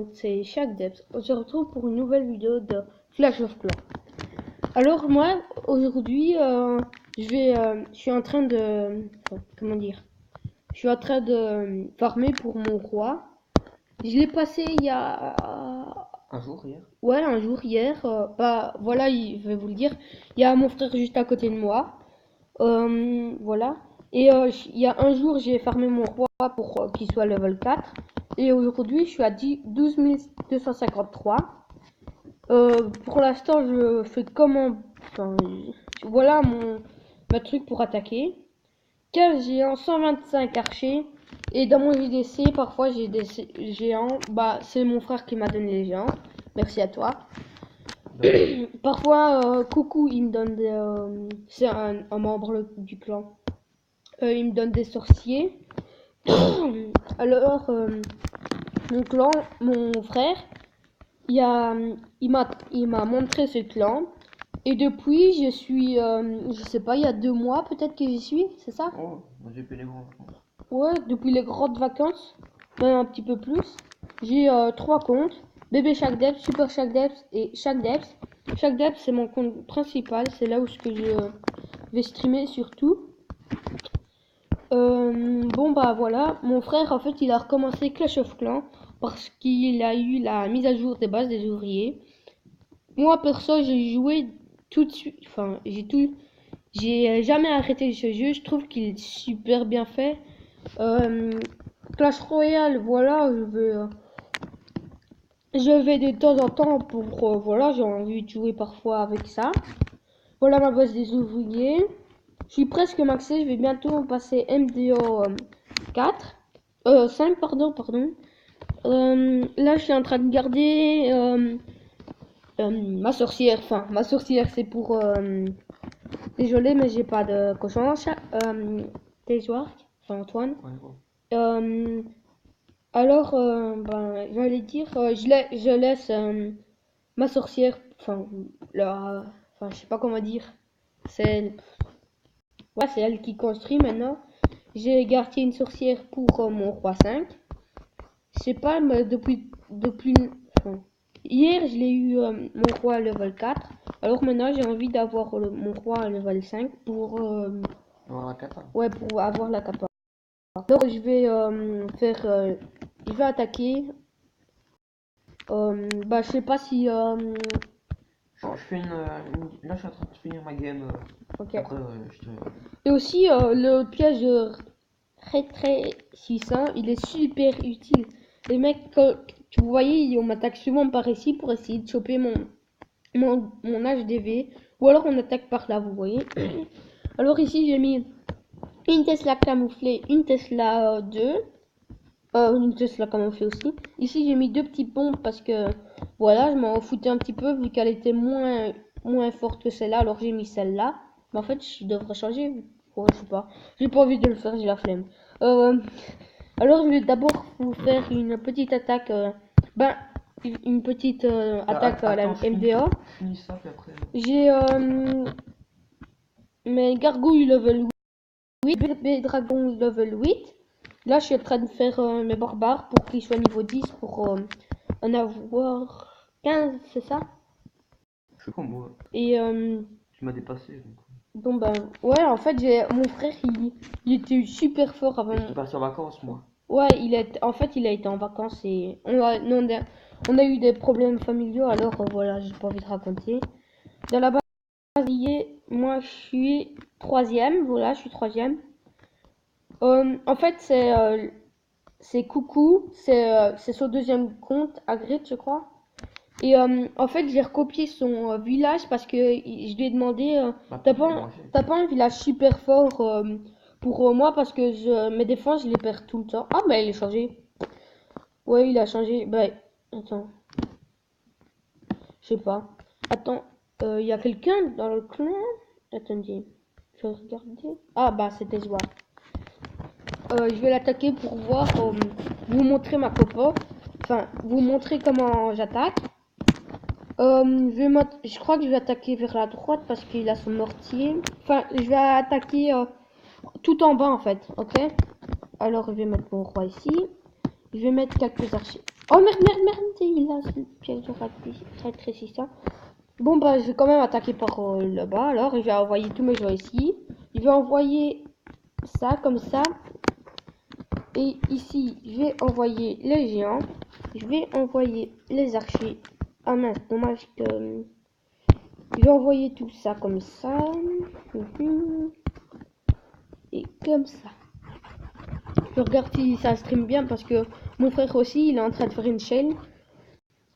donc c'est Shagdeps. On se retrouve pour une nouvelle vidéo de Clash of Clans. Alors moi, aujourd'hui, je suis en train de... comment dire? Je suis en train de farmer pour mon roi. Je l'ai passé il y a... Un jour hier? Ouais, un jour hier. Bah voilà, je vais vous le dire. Il y a mon frère juste à côté de moi. Voilà. Et il y a un jour, j'ai farmé mon roi pour qu'il soit level 4. Et aujourd'hui, je suis à 12 253. Pour l'instant, je fais enfin, voilà ma truc pour attaquer. 15 géants, 125 archers. Et dans mon JDC, parfois j'ai des géants. Bah, c'est mon frère qui m'a donné les géants. Merci à toi. Parfois, Coucou, il me donne des... c'est un membre du clan. Il me donne des sorciers. Alors, mon clan, mon frère, il m'a montré ce clan. Et depuis, je suis, je sais pas, il y a 2 mois peut-être que j'y suis, c'est ça? Oh, moi j'ai fait les grands vacances. Ouais, depuis les grandes vacances, même un petit peu plus. J'ai 3 comptes. Bébé Shagdeps, Super Shagdeps et Shagdeps. Shagdeps, c'est mon compte principal, c'est là où je vais streamer surtout. Bon bah voilà, mon frère en fait il a recommencé Clash of Clans parce qu'il a eu la mise à jour des bases des ouvriers. Moi perso j'ai joué tout de suite, enfin j'ai jamais arrêté ce jeu, je trouve qu'il est super bien fait. Clash Royale, voilà, je vais de temps en temps pour, voilà, j'ai envie de jouer parfois avec ça. Voilà ma base des ouvriers. Je suis presque maxé, je vais bientôt passer MDO 4. 5, pardon. Là, je suis en train de garder ma sorcière. Enfin, ma sorcière, c'est pour... désolé, mais j'ai pas de cochon. Tes joueurs, enfin Antoine. Ouais, ouais. Alors, ben, j'allais dire, je laisse ma sorcière, enfin, enfin, je sais pas comment dire. C'est... Ouais, c'est elle qui construit maintenant. J'ai gardé une sorcière pour mon roi 5. Je sais pas, mais enfin, hier, je l'ai eu mon roi level 4. Alors maintenant, j'ai envie d'avoir mon roi level 5 pour... Avoir la cata. ouais, pour avoir la capa. Alors, je vais je vais attaquer. Bah, je sais pas si... Je fais là, je suis en train de finir ma game. ok. Après, je te. Et aussi, le piège de rétrécissant, il est super utile. Les mecs, vous voyez, on m'attaque souvent par ici pour essayer de choper mon HDV. Ou alors on attaque par là, vous voyez. Alors ici, j'ai mis une Tesla camouflée, une Tesla 2. Une Tesla camouflée aussi. Ici, j'ai mis 2 petits pompes parce que, voilà, je m'en foutais un petit peu vu qu'elle était moins forte que celle-là. Alors j'ai mis celle-là. Mais en fait, je devrais changer. Ouais, je sais pas. J'ai pas envie de le faire, j'ai la flemme. Alors, je vais d'abord vous faire une petite attaque. Une petite attaque à la MDA. Finis ça, puis après. J'ai mes gargouilles level 8, bébé dragon level 8. Là, je suis en train de faire mes barbares pour qu'ils soient niveau 10 pour en avoir 15, c'est ça? Je suis comme moi. Et Tu m'as dépassé. Donc. bon ben ouais, en fait, mon frère il était super fort avant. Je suis parti en vacances, moi. Ouais, en fait, il a été en vacances et on a eu des problèmes familiaux, alors voilà, j'ai pas envie de raconter. Dans la base, moi je suis troisième, voilà, je suis troisième. En fait, c'est Coucou, c'est son deuxième compte, Hagrid, je crois. Et en fait, j'ai recopié son village parce que je lui ai demandé t'as pas un village super fort pour moi parce que mes défenses, je les perds tout le temps. Ah, bah, il est changé. Ouais, il a changé. Bah, attends. Je sais pas. Attends, il y a quelqu'un dans le clan? Attendez, je vais regarder. Ah, bah, c'était Zoa. Je vais l'attaquer pour voir, vous montrer ma copo. Enfin, vous montrer comment j'attaque. Je crois que je vais attaquer vers la droite parce qu'il a son mortier. Enfin, je vais attaquer tout en bas en fait, ok? Alors, je vais mettre mon roi ici. Je vais mettre quelques archers. Oh merde, merde, merde, il a ce piège de rétrécissant. Bon bah je vais quand même attaquer par le bas, alors je vais envoyer tous mes joueurs ici. Je vais envoyer ça comme ça. Et ici, je vais envoyer les géants. Je vais envoyer les archers. Ah mince, dommage que... Je vais envoyer tout ça comme ça. Et comme ça. Je regarde si ça stream bien parce que mon frère aussi, il est en train de faire une chaîne.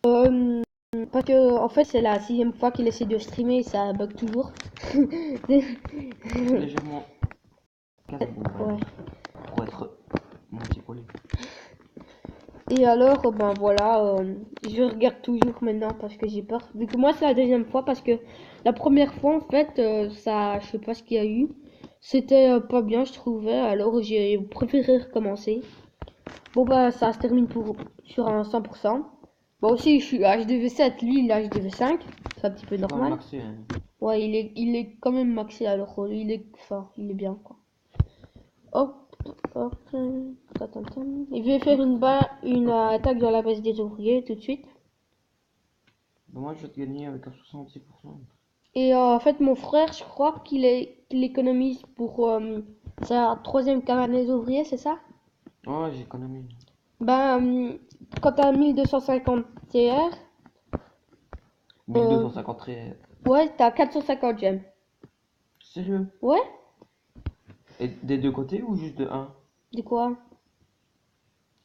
Parce que en fait, c'est la 6e fois qu'il essaie de streamer et ça bug toujours. Légèrement. Ouais. Pour être mon petit poli. Et alors, ben voilà, je regarde toujours maintenant parce que j'ai peur. Vu que moi, c'est la 2e fois parce que la première fois, en fait, ça, je sais pas ce qu'il y a eu. C'était pas bien, je trouvais. Alors, j'ai préféré recommencer. Bon, bah, ça se termine sur un 100%. Bon, aussi, je suis HDV7, lui, il est HDV5. C'est un petit peu normal. Maxé, hein. Ouais, il est quand même maxé, alors il est fort, il est bien, quoi. Hop, hop, je vais faire une attaque dans la base des ouvriers tout de suite. Moi, je vais te gagner avec un 66%. Et en fait, mon frère, je crois qu'il économise pour sa 3e cabane des ouvriers, c'est ça? Oh, j'économise. Ben, quand t'as 1250 TR, 1250. ouais, t'as 450 gemmes. Sérieux? Ouais? Et des deux côtés ou juste de un? De quoi?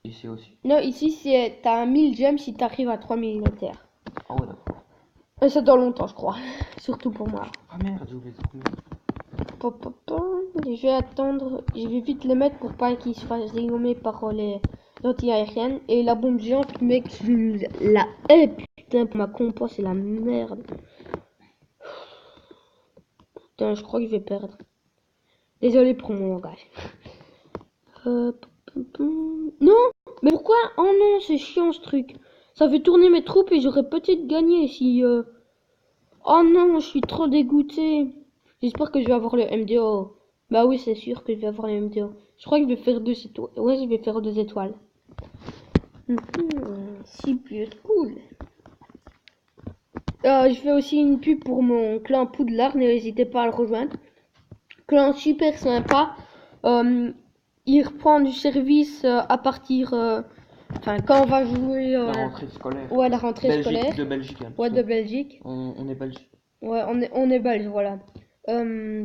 Ici aussi. Non, ici, t'as 1000 gemmes si t'arrives à 3000 TR. Ah ouais, d'accord. Et ça dans longtemps, je crois. Surtout pour moi. Ah merde, j'ai oublié de trouver. Pop, pop, pop. Je vais attendre, je vais vite les mettre pour pas qu'ils se fassent dégommer par les anti-aériennes. Et la bombe géante, mec, je la hais, putain, pour ma compo, c'est la merde. Putain, je crois que je vais perdre. Désolé pour mon langage. Non, mais pourquoi? Oh non, c'est chiant ce truc. Ça fait tourner mes troupes et j'aurais peut-être gagné si... Oh non, je suis trop dégoûté. J'espère que je vais avoir le MDO. Bah oui, c'est sûr que je vais avoir le MDO. Je crois que je vais faire 2 étoiles. Ouais, je vais faire 2 étoiles. Super cool. Je fais aussi une pub pour mon clan Poudlard. N'hésitez pas à le rejoindre. Clan super sympa. Il reprend du service à partir... Enfin, quand on va jouer... La rentrée scolaire. Ouais, la rentrée scolaire. De Belgique. Hein, Ouais, de Belgique. on est belge. Ouais, on est belge, voilà.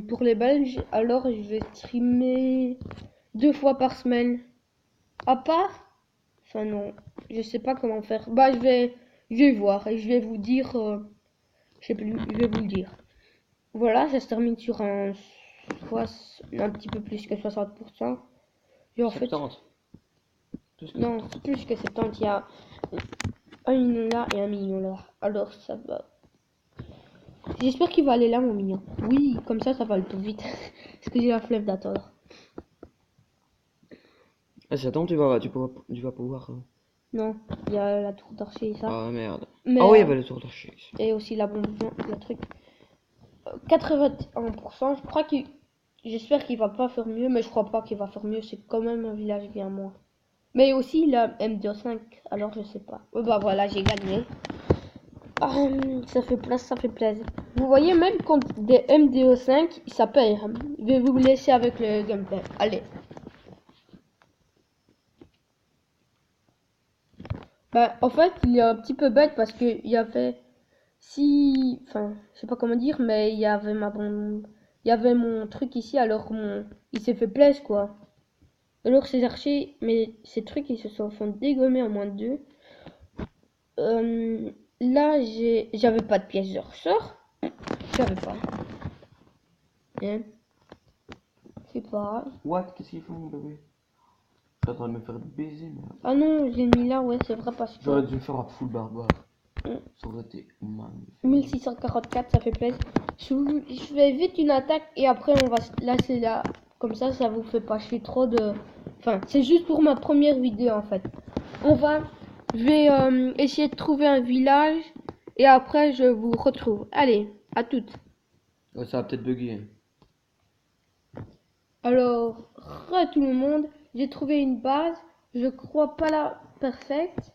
Pour les Belges, alors je vais streamer 2 fois par semaine. À part, enfin non, je sais pas comment faire. Bah je vais voir et je vais vous dire, je sais plus, je vais vous le dire. Voilà, ça se termine sur un petit peu plus que 60%. Et en fait, 70. Plus que non, 70. plus que 70, il y a 1 million là et 1 million là. Alors ça va. J'espère qu'il va aller là, mon mignon. Oui, comme ça va le plus vite. Parce que j'ai la flemme d'attendre. Ah, si attends, tu vas pouvoir. Non, il y a la tour d'archer et ça. Ah merde. Mais, Ah oui, il y avait le tour d'archer. et aussi la bombe, le truc. 81%, je crois qu'il... J'espère qu'il va pas faire mieux, mais je crois pas qu'il va faire mieux. C'est quand même un village bien moins. Mais aussi la MDO5, alors je sais pas. Bah voilà, j'ai gagné. Ah, ça fait plaisir, ça fait plaisir. Vous voyez, même contre des MDO5, ça paye. Je vais vous laisser avec le gameplay. Allez. Bah, en fait, il est un petit peu bête parce que il y avait enfin, je sais pas comment dire, mais il y avait il y avait mon truc ici, alors il s'est fait plaisir quoi. Alors ces archers, mais ces trucs ils se sont fait dégommer en moins de 2. Là, j'avais pas de pièce de ressort. J'avais pas. Hein. C'est pas grave. What? Qu'est-ce qu'ils font, mon bébé? Je suis en train de me faire baiser, merde. Ah non, je l'ai mis là, ouais, c'est vrai parce que... J'aurais dû me faire un full barbare. Mm. Ça aurait été magnifique. 1644, ça fait plaisir. Je fais vite une attaque et après on va se lasser là. Comme ça vous fait pas chier trop de... Enfin, c'est juste pour ma première vidéo en fait. Je vais essayer de trouver un village et après je vous retrouve. Allez, à toutes. Ouais, ça va peut-être bugger. Alors, tout le monde, j'ai trouvé une base. Je crois pas la parfaite.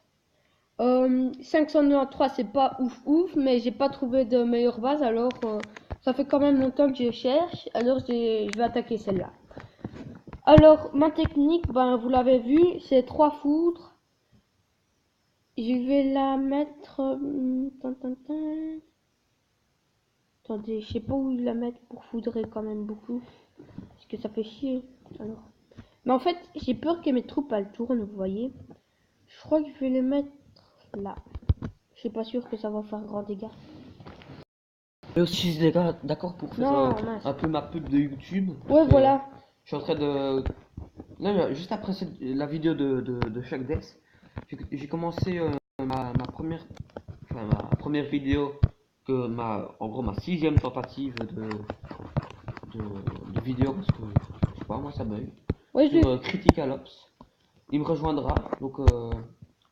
593, c'est pas ouf ouf, mais j'ai pas trouvé de meilleure base, alors ça fait quand même longtemps que je cherche, alors je vais attaquer celle-là. Alors, ma technique, ben, vous l'avez vu, c'est 3 foudres. Je vais la mettre... Attendez, je sais pas où la mettre pour foudrer quand même beaucoup. Parce que ça fait chier. Alors. Mais en fait, j'ai peur que mes troupes elles tournent, vous voyez. Je crois que je vais les mettre là. Je suis pas sûr que ça va faire grand dégâts. Et aussi, les gars, d'accord pour faire Non, un peu ma pub de YouTube. Ouais, voilà. Je suis en train de. Là, juste après la vidéo de Chuck Dex, j'ai commencé ma première vidéo, en gros, ma 6e tentative de vidéo, parce que je sais pas, moi ça bug. Ouais, Sur Critical Ops. Il me rejoindra. Donc,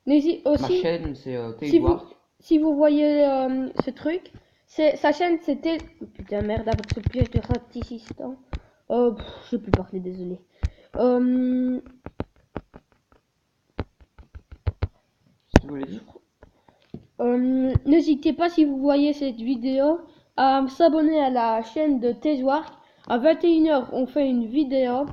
n'hésite ma aussi. chaîne, c'est Si vous, Tailwark. si vous voyez ce truc, sa chaîne c'était... Putain merde avec ce piège de ratisistant. Je sais plus parler, désolé. Si tu voulais dire. N'hésitez pas si vous voyez cette vidéo à s'abonner à la chaîne de Tailwark. À 21h on fait une vidéo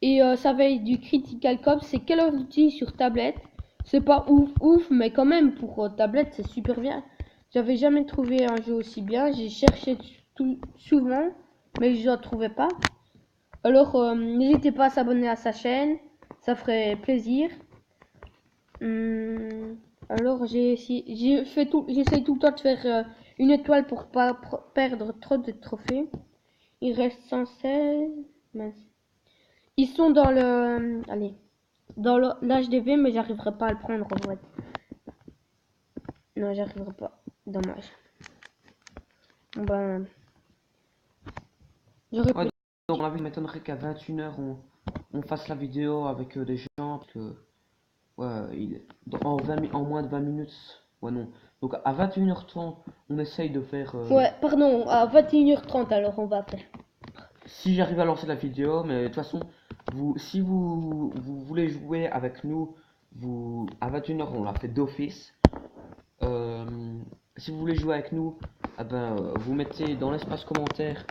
et ça va être du Critical Cops, c'est Call of Duty sur tablette. C'est pas ouf ouf mais quand même pour tablette c'est super bien. J'avais jamais trouvé un jeu aussi bien, j'ai cherché souvent mais je ne trouvais pas. Alors n'hésitez pas à s'abonner à sa chaîne, ça ferait plaisir. Alors j'essaie tout le temps de faire une étoile pour pas perdre trop de trophées. Il reste 116. Mince. Ils sont dans le allez, dans l'HDV mais j'arriverai pas à le prendre en vrai. Non, j'arriverai pas. Dommage. Ben j'aurais Ouais, pu. donc, on m'étonnerait qu'à 21h, on fasse la vidéo avec des gens. Parce que, ouais, en moins de 20 minutes. Ouais, non. Donc, à 21h30, on essaye de faire. Ouais, pardon, à 21h30 alors on va faire. Si j'arrive à lancer la vidéo, mais de toute façon, si vous voulez jouer avec nous, à 21h, on l'a fait d'office. Euh, Si vous voulez jouer avec nous, eh ben, vous mettez dans l'espace commentaire,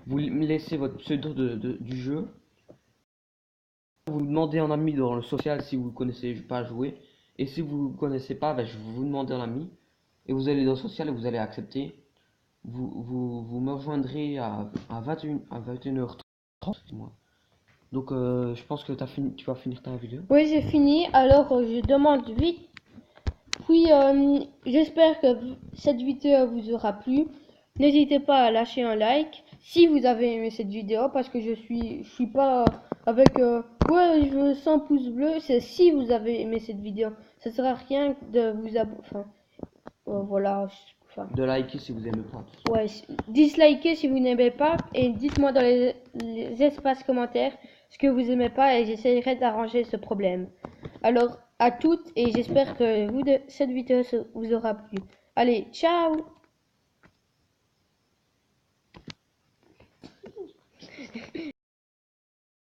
vous me laissez votre pseudo du jeu. Vous demandez un ami dans le social si vous ne connaissez pas jouer. Et si vous ne connaissez pas, ben, je vais vous demander un ami. Et vous allez dans le social et vous allez accepter. Vous me rejoindrez à 21h30. Donc je pense que tu vas finir ta vidéo. Oui, j'ai fini. Alors je demande vite. Puis j'espère que cette vidéo vous aura plu. N'hésitez pas à lâcher un like si vous avez aimé cette vidéo parce que je suis pas avec ouais je veux 100 pouces bleus. C'est si vous avez aimé cette vidéo. Ça sert à rien de vous abonner. Enfin voilà. Enfin, De liker si vous aimez pas. ouais, dislikez si vous n'aimez pas et dites-moi dans les espaces commentaires ce que vous aimez pas et j'essaierai d'arranger ce problème. Alors à toutes et j'espère que cette vidéo vous aura plu. Allez, ciao!